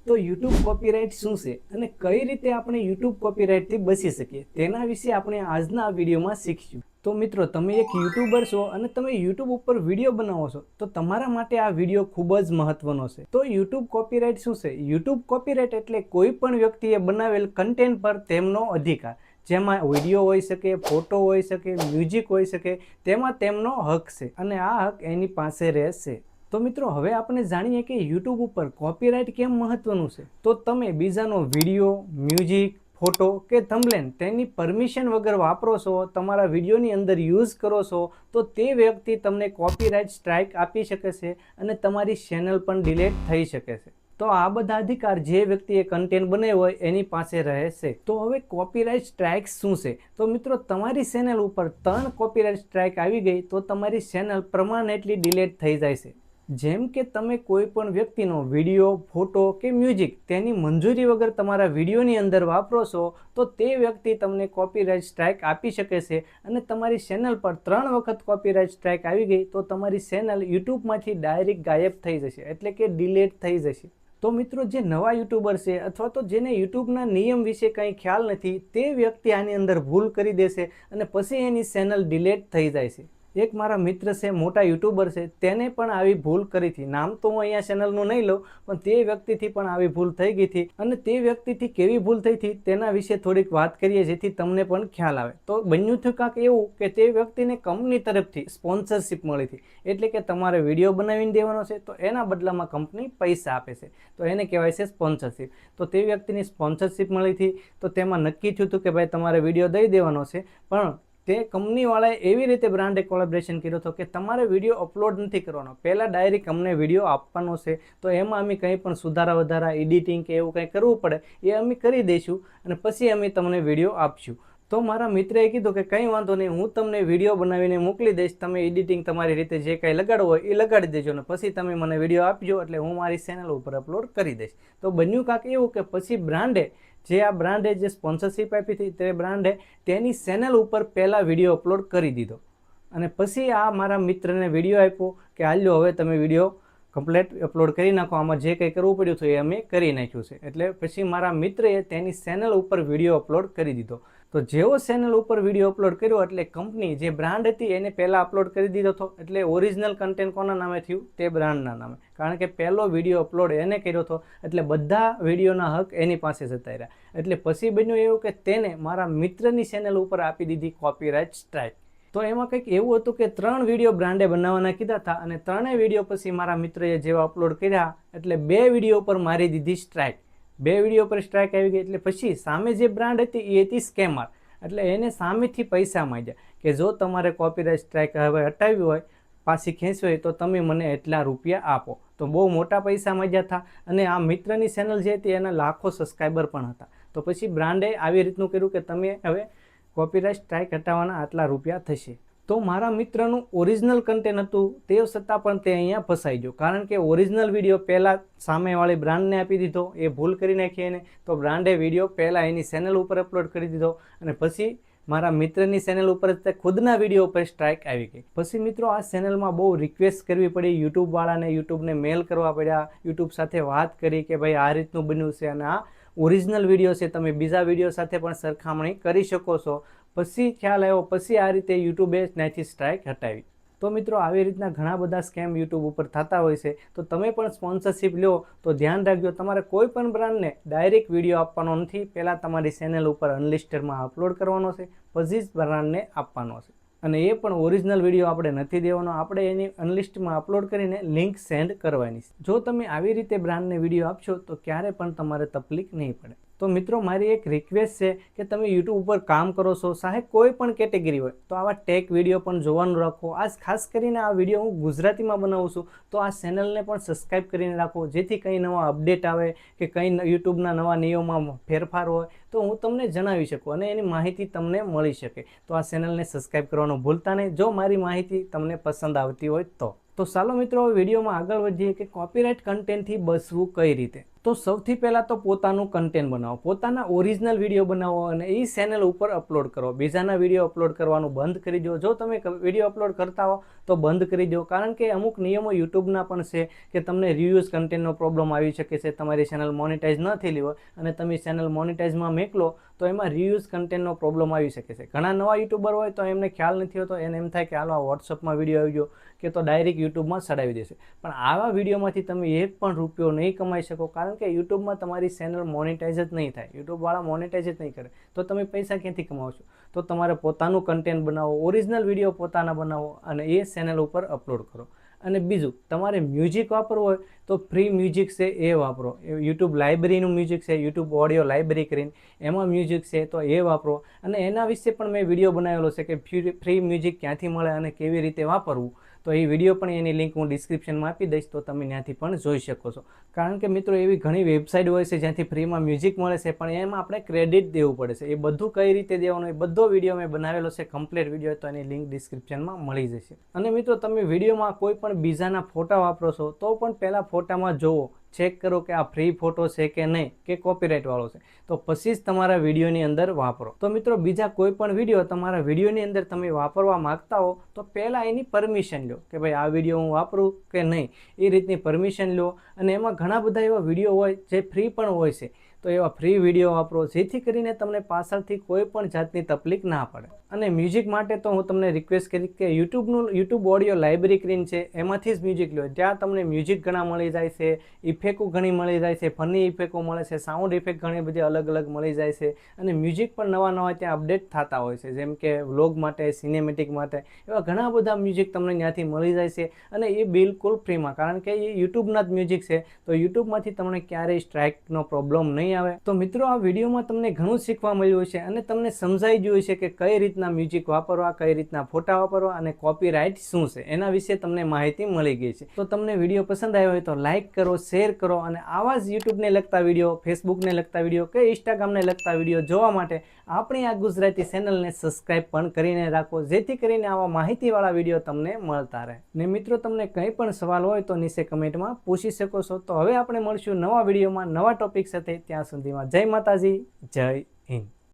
તો YouTube copyright શું છે અને કઈ રીતે આપણે YouTube કોપીરાઇટથી બચી શકીએ તેના વિશે આપણે આજના આ વિડીયોમાં શીખીશું। તો મિત્રો, તમે એક યુટ્યુબર છો અને તમે YouTube ઉપર વિડીયો બનાવો છો તો તમારા માટે આ વિડીયો ખૂબ જ મહત્વનો છે। તો YouTube કોપીરાઇટ શું છે? YouTube કોપીરાઇટ એટલે કોઈ પણ વ્યક્તિએ બનાવેલ કન્ટેન્ટ પર તેમનો અધિકાર, જેમાં વિડીયો હોઈ શકે, ફોટો હોઈ શકે, મ્યુઝિક હોઈ શકે, તેમાં તેમનો હક છે અને આ હક એની પાસે રહેશે। તો મિત્રો, હવે આપણે જાણીએ કે YouTube ઉપર કોપીરાઇટ કેમ મહત્વનું છે। તો તમે બીજાનો વિડીયો, મ્યુઝિક, ફોટો કે થંબનેલ તેની પરમિશન વગર વાપરો છો, તમારા વિડીયોની અંદર યુઝ કરો છો, તો તે વ્યક્તિ તમને કોપીરાઇટ સ્ટ્રાઇક આપી શકે છે અને તમારી ચેનલ પણ ડિલીટ થઈ શકે છે। તો આ બધા અધિકાર જે વ્યક્તિએ કન્ટેન્ટ બનાવ્યો હોય એની પાસે રહેશે। તો હવે કોપીરાઇટ સ્ટ્રાઇક શું છે? તો મિત્રો, તમારી ચેનલ ઉપર 3 કોપીરાઇટ સ્ટ્રાઇક આવી ગઈ તો તમારી ચેનલ પરમાનન્ટલી ડિલીટ થઈ જાય છે। જેમ કે તમે કોઈ પણ વ્યક્તિનો વિડીયો, ફોટો કે મ્યુઝિક તેની મંજૂરી વગર તમારા વિડીયોની અંદર વાપરો છો તો તે વ્યક્તિ તમને કોપીરાઇટ સ્ટ્રાઇક આપી શકે છે અને તમારી ચેનલ પર 3 વખત કોપીરાઇટ સ્ટ્રાઇક આવી ગઈ તો તમારી ચેનલ યુટ્યુબમાંથી ડાયરેક્ટ ગાયબ થઈ જશે, એટલે કે ડિલીટ થઈ જશે। તો મિત્રો, જે નવા યુટ્યુબર છે અથવા તો જેને યુટ્યુબના નિયમ વિશે કંઈ ખ્યાલ નથી, તે વ્યક્તિ આની અંદર ભૂલ કરી દેશે અને પછી એની ચેનલ ડિલીટ થઈ જાય છે। એક મારા મિત્ર છે, મોટા યુટ્યુબર છે, તેને પણ આવી ભૂલ કરી હતી। નામ તો હું અહીંયા ચેનલનું નહીં લઉં, પણ તે વ્યક્તિથી પણ આવી ભૂલ થઈ ગઈ હતી અને તે વ્યક્તિથી કેવી ભૂલ થઈ હતી તેના વિશે થોડીક વાત કરીએ જેથી તમને પણ ખ્યાલ આવે। તો બન્યું થયું કાંક એવું કે તે વ્યક્તિને કંપની તરફથી સ્પોન્સરશિપ મળી હતી, એટલે કે તમારે વિડીયો બનાવીને દેવાનો છે તો એના બદલામાં કંપની પૈસા આપે છે, તો એને કહેવાય છે સ્પોન્સરશિપ। તો તે વ્યક્તિની સ્પોન્સરશિપ મળી હતી તો તેમાં નક્કી થયું હતું કે ભાઈ તમારે વિડીયો દઈ દેવાનો છે, પણ તે કંપનીવાળાએ એવી રીતે બ્રાન્ડે કોલેબોરેશન કર્યો હતો કે તમારે વિડીયો અપલોડ નથી કરવાનો, પહેલાં ડાયરેક્ટ અમને વિડીયો આપવાનો છે, તો એમાં અમે કંઈ પણ સુધારા વધારા, એડિટિંગ કે એવું કંઈ કરવું પડે એ અમે કરી દઈશું અને પછી અમે તમને વિડીયો આપશું। તો મારા મિત્રએ કીધું કે કંઈ વાંધો નહીં, હું તમને વિડીયો બનાવીને મોકલી દઈશ, તમે એડિટિંગ તમારી રીતે જે કંઈ લગાડવું હોય એ લગાડી દેજો ને પછી તમે મને વિડીયો આપજો એટલે હું મારી ચેનલ ઉપર અપલોડ કરી દઈશ। તો બન્યું કાંક એવું કે પછી બ્રાન્ડે આ બ્રાન્ડે જે સ્પોન્સરશિપ આપી હતી તે બ્રાન્ડે તેની ચેનલ ઉપર પહેલાં વિડીયો અપલોડ કરી દીધો અને પછી આ મારા મિત્રને વિડીયો આપ્યો કે હાલ્યો હવે તમે વિડીયો કમ્પ્લીટ અપલોડ કરી નાખો, આમાં જે કંઈ કરવું પડ્યું હતું એ અમે કરી નાખ્યું છે। એટલે પછી મારા મિત્રએ તેની ચેનલ ઉપર વિડીયો અપલોડ કરી દીધો। તો જેવો ચેનલ ઉપર વિડીયો અપલોડ કર્યો એટલે કંપની જે બ્રાન્ડ હતી એને પહેલાં અપલોડ કરી દીધો હતો, એટલે ઓરિજિનલ કન્ટેન્ટ કોના નામે થયું? તે બ્રાન્ડના નામે, કારણ કે પહેલો વિડીયો અપલોડ એને કર્યો હતો એટલે બધા વિડીયોના હક એની પાસે જતા રહ્યા। એટલે પછી બન્યું એવું કે તેને મારા મિત્રની ચેનલ ઉપર આપી દીધી કોપીરાઇટ સ્ટ્રાઇક। તો એમાં કંઈક એવું હતું કે 3 વિડીયો બ્રાન્ડે બનાવવાના કીધા હતા અને 3 વિડીયો પછી મારા મિત્રએ જેવા અપલોડ કર્યા એટલે 2 વિડીયો પર મારી દીધી સ્ટ્રાઇક। 2 વિડીયો પર સ્ટ્રાઇક આવી ગઈ એટલે પછી સામે જે બ્રાન્ડ હતી એ હતી સ્કેમર, એટલે એને સામેથી પૈસા માંગ્યા કે જો તમારે કોપીરાઇટ સ્ટ્રાઇક હવે હટાવી હોય, પાછી ખેંચવી હોય તો તમે મને એટલા રૂપિયા આપો। તો બહુ મોટા પૈસા માંગ્યા હતા અને આ મિત્રની ચેનલ જે હતી એના લાખો સબસ્ક્રાઈબર પણ હતા। તો પછી બ્રાન્ડે આવી રીતનું કર્યું કે તમે હવે કોપીરાઇટ સ્ટ્રાઇક હટાવવાના આટલા રૂપિયા થશે। તો મારા મિત્રનું ઓરિજિનલ કન્ટેન્ટ હતું તે છતાં પણ તે અહીંયા ફસાઈ ગયો, કારણ કે ઓરિજિનલ વિડીયો પહેલાં સામેવાળી બ્રાન્ડને આપી દીધો, એ ભૂલ કરી નાખી એને, તો બ્રાન્ડે વિડીયો પહેલાં એની ચેનલ ઉપર અપલોડ કરી દીધો અને પછી મારા મિત્રની ચેનલ ઉપર જ ખુદના વિડીયો ઉપર સ્ટ્રાઇક આવી ગઈ। પછી મિત્રો, આ ચેનલમાં બહુ રિક્વેસ્ટ કરવી પડી યુટ્યુબવાળાને, યુટ્યુબને મેલ કરવા પડ્યા, યુટ્યુબ સાથે વાત કરી કે ભાઈ આ રીતનું બન્યું છે અને આ ઓરિજિનલ વિડીયો છે, તમે બીજા વિડીયો સાથે પણ સરખામણી કરી શકો છો। પછી ખ્યાલ આવ્યો, પછી આ રીતે યુટ્યુબે ત્યાંથી સ્ટ્રાઇક હટાવી। તો મિત્રો, આવી રીતના ઘણા બધા સ્કેમ યુટ્યુબ ઉપર થતા હોય છે, તો તમે પણ સ્પોન્સરશિપ લો તો ધ્યાન રાખજો, તમારે કોઈ પણ બ્રાન્ડને ડાયરેક્ટ વિડીયો આપવાનો નથી, પહેલાં તમારી ચેનલ ઉપર અનલિસ્ટેડમાં અપલોડ કરવાનો છે, પછી જ બ્રાન્ડને આપવાનો છે અને એ પણ ઓરિજિનલ વિડીયો આપણે નથી દેવાનો, આપણે એની અનલિસ્ટમાં અપલોડ કરીને લિંક સેન્ડ કરવાની છે। જો તમે આવી રીતે બ્રાન્ડને વિડીયો આપશો તો ક્યારે પણ તમારે તકલીફ નહીં પડે। તો મિત્રો, મારી એક રિક્વેસ્ટ છે કે તમે યુટ્યુબ ઉપર કામ કરો છો, ચાહે કોઈ પણ કેટેગરી હોય, તો આવા ટેક વિડીયો પણ જોવાનું રાખો। આજ ખાસ કરીને આ વિડીયો હું ગુજરાતીમાં બનાવું છું, તો આ ચેનલને પણ સબસ્ક્રાઈબ કરીને રાખો, જેથી કંઈ નવા અપડેટ આવે કે કંઈ યુટ્યુબના નવા નિયમોમાં ફેરફાર હોય તો હું તમને જણાવી શકું અને એની માહિતી તમને મળી શકે। તો આ ચેનલને સબસ્ક્રાઈબ કરવાનું ભૂલતા નહીં જો મારી માહિતી તમને પસંદ આવતી હોય તો ચાલો મિત્રો, વિડીયોમાં આગળ વધીએ કે કોપીરાઇટ કન્ટેન્ટથી બચવું કઈ રીતે। તો સૌથી પહેલાં તો પોતાનું કન્ટેન્ટ બનાવો, પોતાના ઓરિજિનલ વિડીયો બનાવો અને એ ચેનલ ઉપર અપલોડ કરો. બીજાના વિડીયો અપલોડ કરવાનું બંધ કરી દો. જો તમે વિડીયો અપલોડ કરતા હો તો બંધ કરી દો, કારણ કે અમુક નિયમો યુટ્યુબના પણ છે કે તમને રિવ્યુઝ કન્ટેન્ટનો પ્રોબ્લેમ આવી શકે છે. તમારી ચેનલ મોનેટાઇઝ ન થયેલી હોય અને તમે ચેનલ મોનેટાઇઝમાં મેકલો તો એમાં રિવ્યુઝ કન્ટેન્ટનો પ્રોબ્લેમ આવી શકે છે. ઘણા નવા યુટ્યુબર હોય તો એમને ખ્યાલ નથી હોતો, એને એમ થાય કે હાલો આ વોટ્સઅપમાં વિડીયો આવી ગયો કે તો ડાયરેક્ટ યુટ્યુબમાં ચડાવી દેશે. પણ આવા વિડીયોમાંથી તમે એક પણ રૂપિયો નહીં કમાઈ શકો, કારણ કે યુટ્યુબમાં તમારી ચેનલ મોનેટાઇઝ જ નહીં થાય. યુટ્યુબવાળા મોનેટાઇઝ જ નહીં કરે તો તમે પૈસા ક્યાંથી કમાવશો? તો તમારે પોતાનું કન્ટેન્ટ બનાવો, ઓરિજિનલ વિડીયો પોતાના બનાવો અને એ ચેનલ ઉપર અપલોડ કરો. અને બીજું, તમારે મ્યુઝિક વાપરવું હોય તો ફ્રી મ્યુઝિક છે એ વાપરો. યુટ્યુબ લાઇબ્રેરીનું મ્યુઝિક છે, યુટ્યુબ ઓડિયો લાઇબ્રેરી કરીને એમાં મ્યુઝિક છે તો એ વાપરો. અને એના વિશે પણ મેં વિડીયો બનાવેલો છે કે ફ્રી મ્યુઝિક ક્યાંથી મળે અને કેવી રીતે વાપરવું. તો એ વિડીયો પણ એની લિંક હું ડિસ્ક્રિપ્શનમાં આપી દઈશ, તો તમે ત્યાંથી પણ જોઈ શકો છો. કારણ કે મિત્રો એવી ઘણી વેબસાઇટ હોય છે જ્યાંથી ફ્રીમાં મ્યુઝિક મળે છે, પણ એમાં આપણે ક્રેડિટ દેવું પડે છે. એ બધું કઈ રીતે દેવાનું એ બધો વિડીયો મેં બનાવેલો છે, કમ્પ્લીટ વિડીયો, તો એની લિંક ડિસ્ક્રિપ્શનમાં મળી જશે. અને મિત્રો તમે વિડીયોમાં કોઈ પણ બીજાના ફોટા વાપરો છો તો પણ પહેલાં ફોટામાં જોવો, ચેક કરો કે આ ફ્રી ફોટો છે કે નહીં, કે કોપીરાઇટ વાળો છે, તો પછી જ તમારા વિડીયોની અંદર વાપરો. તો મિત્રો બીજા કોઈ પણ વિડીયો તમારા વિડીયોની અંદર તમે વાપરવા માંગતા હો તો પહેલાં એની પરમિશન લો કે ભાઈ આ વિડીયો હું વાપરું કે નહીં, એ રીતની પરમિશન લો. અને એમાં ઘણા બધા એવા વિડીયો હોય જે ફ્રી પણ હોય છે, તો એવા ફ્રી વિડીયો વાપરો, જેથી કરીને તમને પાછળથી કોઈ પણ જાતની તકલીફ ના પડે. અને મ્યુઝિક માટે તો હું તમને રિક્વેસ્ટ કરીશ કે યુટ્યુબ ઓડિયો લાઇબ્રેરી સ્ક્રીન છે એમાંથી જ મ્યુઝિક લો. ત્યાં તમને મ્યુઝિક ઘણા મળી જાય છે, ઇફેક્ટો ઘણી મળી જાય છે, ફની ઇફેક્ટો મળે છે, સાઉન્ડ ઇફેક્ટ ઘણી બધી અલગ અલગ મળી જાય છે. અને મ્યુઝિક પણ નવા નવા ત્યાં અપડેટ થતા હોય છે, જેમ કે વ્લોગ માટે, સિનેમેટિક માટે, એવા ઘણા બધા મ્યુઝિક તમને ત્યાંથી મળી જાય છે. અને એ બિલકુલ ફ્રીમાં, કારણ કે એ યુટ્યુબના જ મ્યુઝિક છે, તો યુટ્યુબમાંથી તમને ક્યારેય સ્ટ્રાઇકનો પ્રોબ્લેમ નહીં આવે. તો મિત્રો આ વિડીયોમાં તમને ઘણું શીખવા મળ્યું છે અને તમને સમજાઈ ગયું છે કે કઈ રીતના મ્યુઝિક વાપરવા, કઈ રીતના ફોટા વાપરવા અને કોપીરાઇટ શું છે, એના વિશે તમને માહિતી મળી ગઈ છે. તો તમને વિડીયો પસંદ આવ્યો હોય તો લાઇક કરો, શેર કરો અને આવા જ યુટ્યુબને લગતા વિડીયો, ફેસબુકને લગતા વિડીયો કે ઇન્સ્ટાગ્રામને લગતા વિડીયો જોવા માટે આપણી આ ગુજરાતી ચેનલને સબસ્ક્રાઇબ પણ કરીને રાખો, જેથી કરીને આવા માહિતીવાળા વિડીયો તમને મળતા રહે. ને મિત્રો તમને કંઈ પણ સવાલ હોય તો નીચે કમેન્ટમાં પૂછી શકો છો. તો હવે આપણે મળશું નવા વિડીયોમાં નવા ટોપિક સાથે. ત્યાં સુધીમાં જય માતાજી, જય હિન્દ.